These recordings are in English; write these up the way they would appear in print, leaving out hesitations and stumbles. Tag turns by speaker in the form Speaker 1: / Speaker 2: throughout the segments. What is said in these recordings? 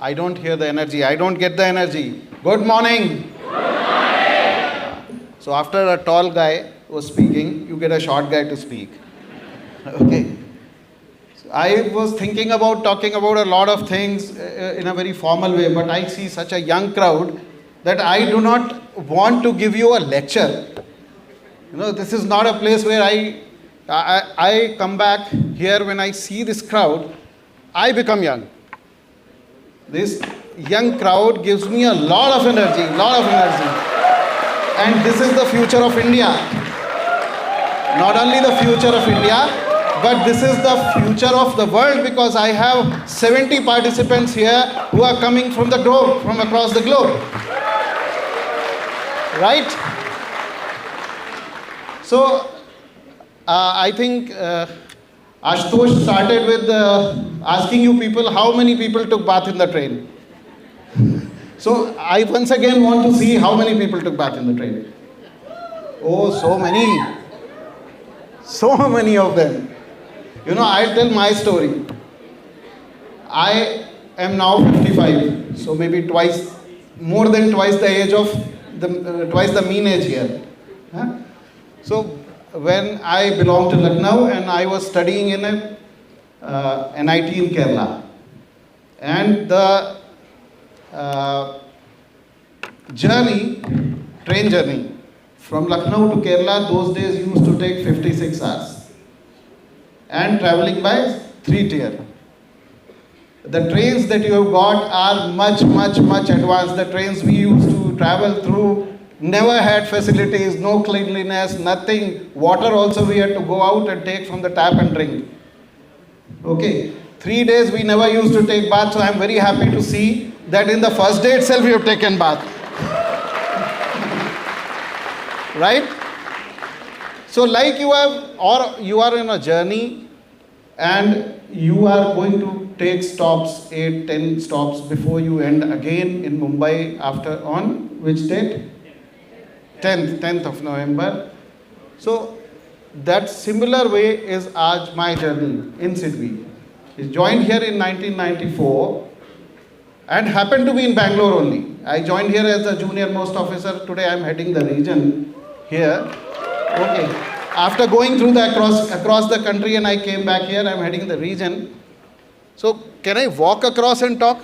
Speaker 1: I don't hear the energy. I don't get the energy. Good morning. So after a tall guy was speaking, you get a short guy to speak. Okay. So I was thinking about talking about a lot of things in a very formal way, but I see such a young crowd that I do not want to give you a lecture. This is not a place where I come back here when I see this crowd, I become young. This young crowd gives me a lot of energy. And this is the future of India. Not only the future of India, but this is the future of the world, because I have 70 participants here who are coming from the globe, from across the globe. Right? So, I think Ashutosh started with asking you people how many people took bath in the train. So I once again want to see how many people took bath in the train. Oh, so many. So many of them. I'll tell my story. I am now 55, so maybe more than twice the age of, twice the mean age here. Huh? So when I belonged to Lucknow and I was studying in a NIT in Kerala, and the train journey from Lucknow to Kerala, those days used to take 56 hours, and traveling by 3-tier. The trains that you have got are much advanced. The trains we used to travel through never had facilities, no cleanliness, nothing. Water also we had to go out and take from the tap and drink. Okay, 3 days we never used to take bath, so I am very happy to see that in the first day itself we have taken bath. Right? So like you are in a journey and you are going to take stops, 8-10 stops before you end again in Mumbai on which date? 10th of November. So that similar way is my journey in Sidvi. I joined here in 1994 and happened to be in Bangalore only. I joined here as a junior most officer. Today I am heading the region here. Okay. After going through across the country and I came back here, I am heading the region. So can I walk across and talk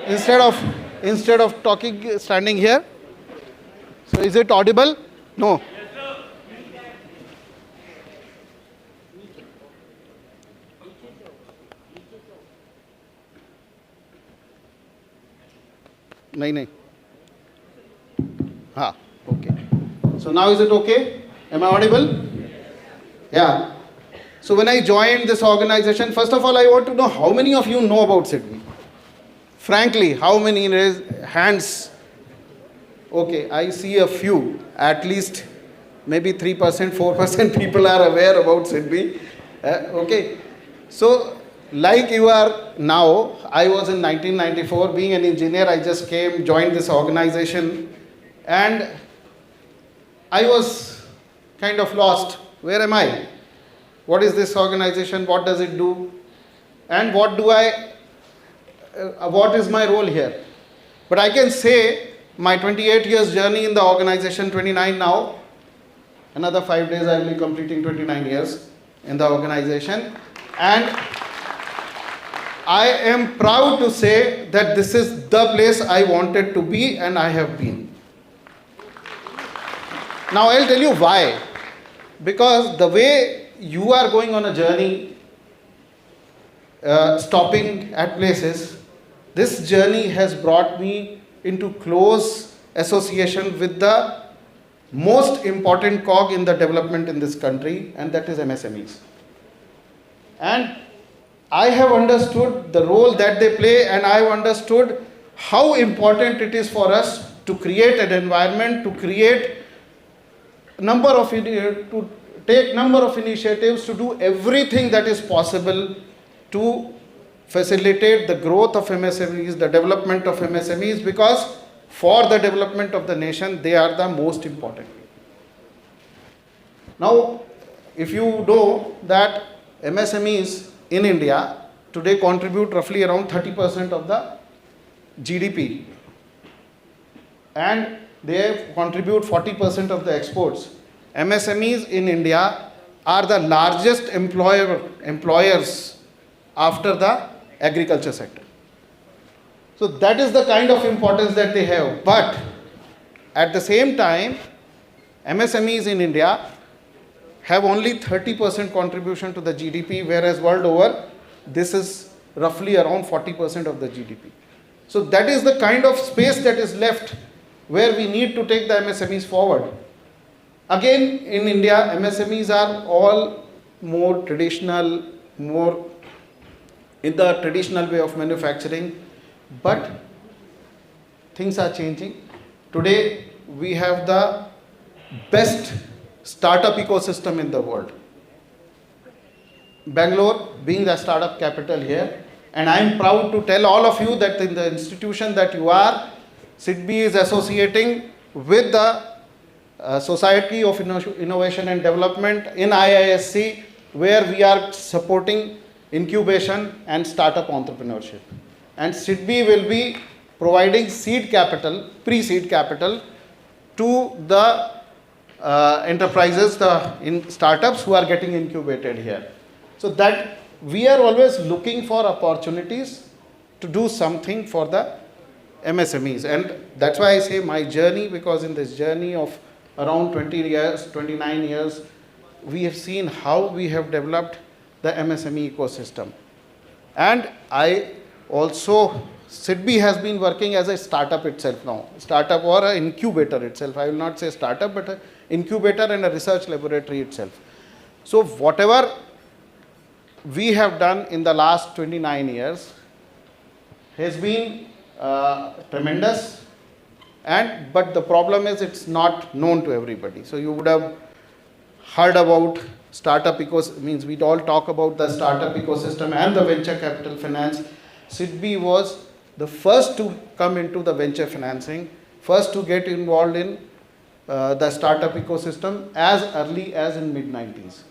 Speaker 1: instead of talking, standing here? So is it audible? No. No. Okay. So now is it okay? Am I audible? Yeah. So when I joined this organization, first of all, I want to know how many of you know about Sidvi? Frankly, how many hands? Okay, I see a few, at least maybe 3%, 4% people are aware about Sidvi. Okay, so like you are now, I was in 1994, being an engineer, I just joined this organization, and I was kind of lost. Where am I? What is this organization? What does it do? And what is my role here? But I can say my 28 years journey in the organization, 29 now, another 5 days I will be completing 29 years in the organization. And I am proud to say that this is the place I wanted to be and I have been. Now I'll tell you why. Because the way you are going on a journey, stopping at places, this journey has brought me into close association with the most important cog in the development in this country, and that is MSMEs. And I have understood the role that they play, and I have understood how important it is for us to create an environment, to create to take number of initiatives, to do everything that is possible to facilitate the growth of MSMEs, the development of MSMEs, because for the development of the nation, they are the most important. Now, if you know that MSMEs in India today contribute roughly around 30% of the GDP, and they contribute 40% of the exports. MSMEs in India are the largest employers after the agriculture sector. So that is the kind of importance that they have. But at the same time, MSMEs in India have only 30% contribution to the GDP, whereas world over, this is roughly around 40% of the GDP. So that is the kind of space that is left where we need to take the MSMEs forward. Again, in India, MSMEs are all more traditional, more in the traditional way of manufacturing, but things are changing. Today, we have the best startup ecosystem in the world. Bangalore being the startup capital here, and I am proud to tell all of you that in the institution that you are, SIDBI is associating with the Society of Innovation and Development in IISc, where we are supporting incubation and startup entrepreneurship. And SIDBI will be providing seed capital, pre-seed capital to the enterprises, in startups who are getting incubated here. So that we are always looking for opportunities to do something for the MSMEs. And that's why I say my journey, because in this journey of around 20 years, 29 years, we have seen how we have developed the MSME ecosystem. And I also, SIDBI has been working as a startup itself now, startup or an incubator itself. I will not say startup, but an incubator and a research laboratory itself. So whatever we have done in the last 29 years has been tremendous. But the problem is it's not known to everybody. So you would have heard about startup ecosystem, means we all talk about the startup ecosystem and the venture capital finance. SIDBI was the first to come into the venture financing, first to get involved in the startup ecosystem as early as in mid-90s,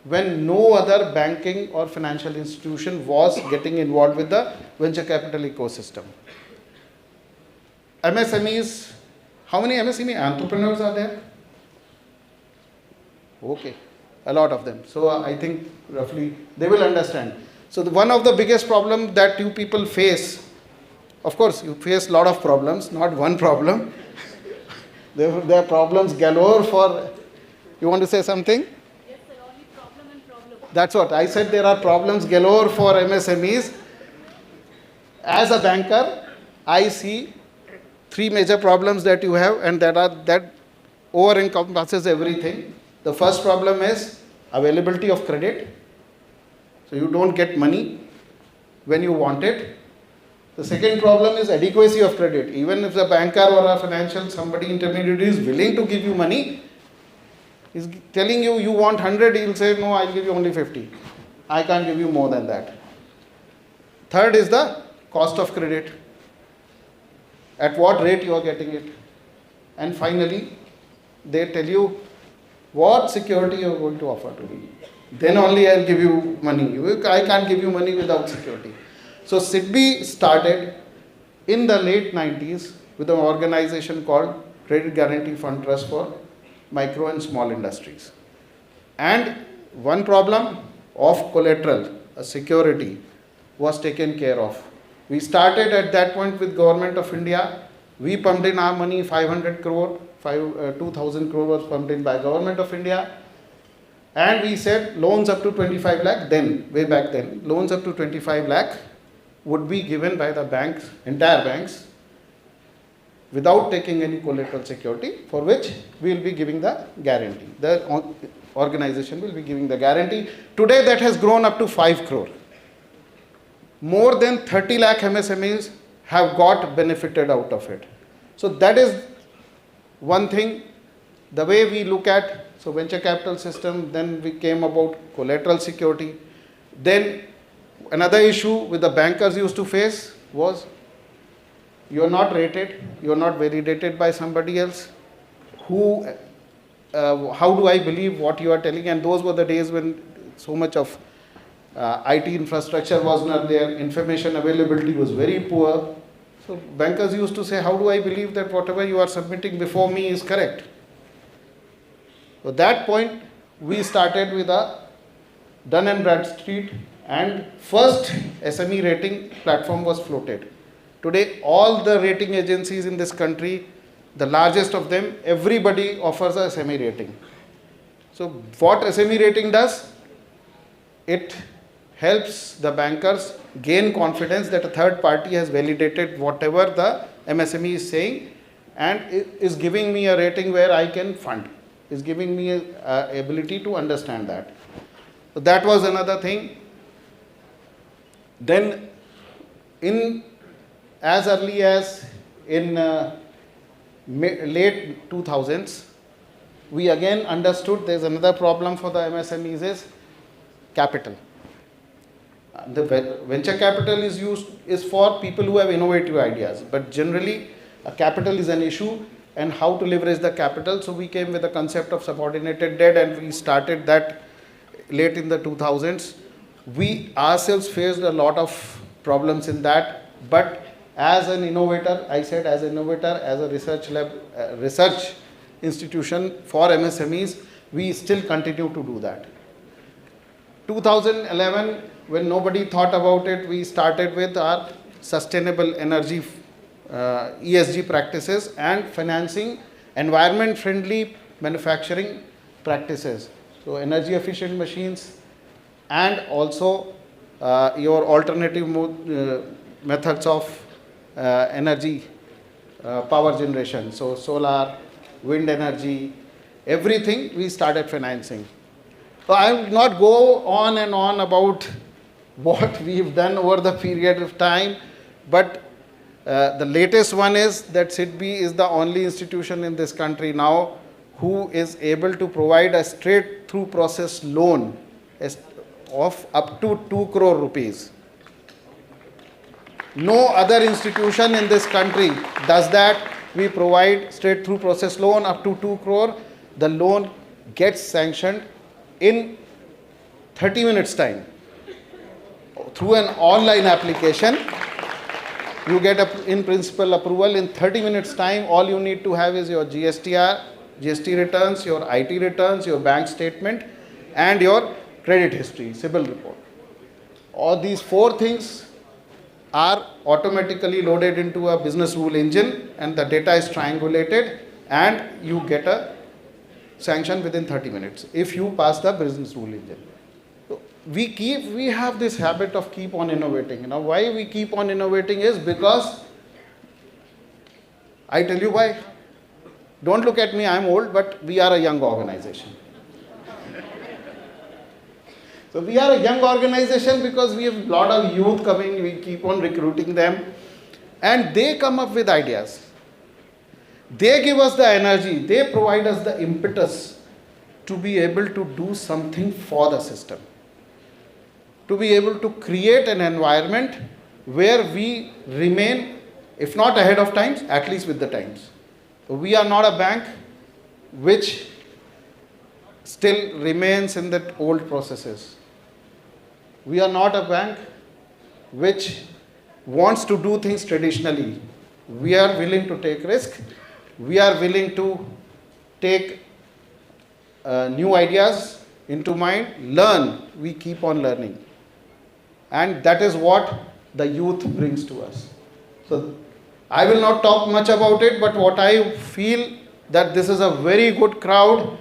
Speaker 1: when no other banking or financial institution was getting involved with the venture capital ecosystem. MSMEs, how many MSME entrepreneurs are there? Okay, a lot of them. So I think roughly they will understand. So one of the biggest problems that you people face, of course you face a lot of problems, not one problem. There are problems galore for, you want to say something?
Speaker 2: Yes, sir, only problem and problem.
Speaker 1: That's what I said, there are problems galore for MSMEs. As a banker, I see three major problems that you have, and that over encompasses everything. The first problem is availability of credit. So you don't get money when you want it. The second problem is adequacy of credit. Even if the banker or a financial somebody intermediary is willing to give you money, is telling you you want 100, he will say no, I'll give you only 50. I can't give you more than that. Third is the cost of credit. At what rate you are getting it. And finally, they tell you what security you are going to offer to me. Then only I'll give you money. I can't give you money without security. So SIDBI started in the late 90s with an organization called Credit Guarantee Fund Trust for Micro and Small Industries. And one problem of collateral, a security, was taken care of. We started at that point with Government of India. We pumped in our money, 500 crore, 2,000 crore was pumped in by Government of India. And we said loans up to 25 lakh, then, way back then, loans up to 25 lakh would be given by the banks, entire banks, without taking any collateral security, for which we will be giving the guarantee. The organization will be giving the guarantee. Today that has grown up to 5 crore. More than 30 lakh MSMEs have got benefited out of it. So that is one thing, the way we look at, so venture capital system, then we came about collateral security. Then another issue with the bankers used to face was, you are not rated, you are not validated by somebody else. How do I believe what you are telling? And those were the days when so much of IT infrastructure was not there, information availability was very poor. So bankers used to say, how do I believe that whatever you are submitting before me is correct? So that point, we started with a Dun and Bradstreet, and first SME rating platform was floated. Today, all the rating agencies in this country, the largest of them, everybody offers a SME rating. So what SME rating does? It helps the bankers gain confidence that a third party has validated whatever the MSME is saying and is giving me a rating where I can fund, is giving me a ability to understand that. So that was another thing. Then in as early as in late 2000s, we again understood there's another problem for the MSMEs is capital. The venture capital is for people who have innovative ideas, but generally capital is an issue and how to leverage the capital. So we came with the concept of subordinated debt and we started that late in the 2000s. We ourselves faced a lot of problems in that, but as an innovator, I said as an innovator, as a research lab, research institution for MSMEs, we still continue to do that. 2011, when nobody thought about it, we started with our sustainable energy ESG practices and financing environment-friendly manufacturing practices. So energy efficient machines and also your alternative methods of energy power generation. So solar, wind energy, everything we started financing. So I will not go on and on about what we've done over the period of time, but the latest one is that SIDBI is the only institution in this country now who is able to provide a straight through process loan of up to 2 crore rupees. No other institution in this country does that. We provide straight through process loan up to 2 crore. The loan gets sanctioned in 30 minutes time. Through an online application, you get in principle approval in 30 minutes time. All you need to have is your GST returns, your IT returns, your bank statement and your credit history, CIBIL report. All these 4 things are automatically loaded into a business rule engine and the data is triangulated and you get a sanction within 30 minutes if you pass the business rule engine. So we have this habit of keep on innovating. Now why we keep on innovating is because, I tell you why. Don't look at me, I'm old, but we are a young organization. So we are a young organization because we have a lot of youth coming, we keep on recruiting them and they come up with ideas. They give us the energy, they provide us the impetus to be able to do something for the system. To be able to create an environment where we remain, if not ahead of times, at least with the times. We are not a bank which still remains in the old processes. We are not a bank which wants to do things traditionally. We are willing to take risk. We are willing to take new ideas into mind, learn. We keep on learning. And that is what the youth brings to us. So I will not talk much about it, but what I feel that this is a very good crowd.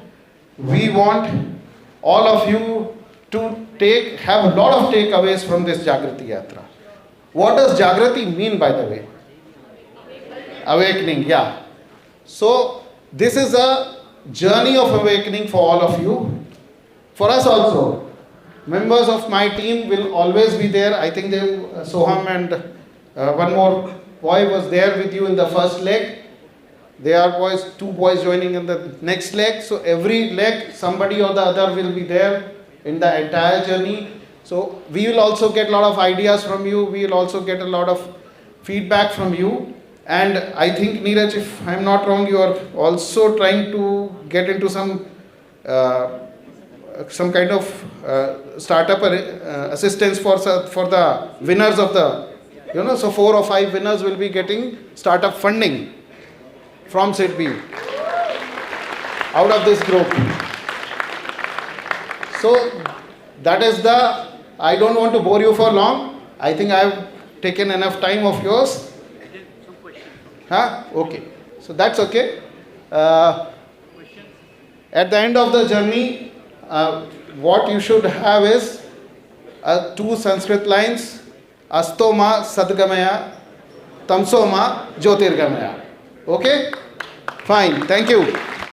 Speaker 1: We want all of you to have a lot of takeaways from this Jagriti Yatra. What does Jagriti mean, by the way? Awakening, yeah. So this is a journey of awakening for all of you. For us also. Members of my team will always be there. I think Soham and one more boy was there with you in the first leg. There are 2 boys joining in the next leg. So every leg, somebody or the other will be there in the entire journey. So we will also get a lot of ideas from you. We will also get a lot of feedback from you. And I think, Neeraj, if I'm not wrong, you are also trying to get into some kind of startup assistance for the winners of the You know, so 4 or 5 winners will be getting startup funding from SIDBI out of this group. So that is the, I don't want to bore you for long. I think I have taken enough time of yours. Huh? Okay. So that's okay. At the end of the journey, what you should have is 2 Sanskrit lines. Astoma Sadgamaya, Tamsoma Jyotirgamaya. Okay? Fine. Thank you.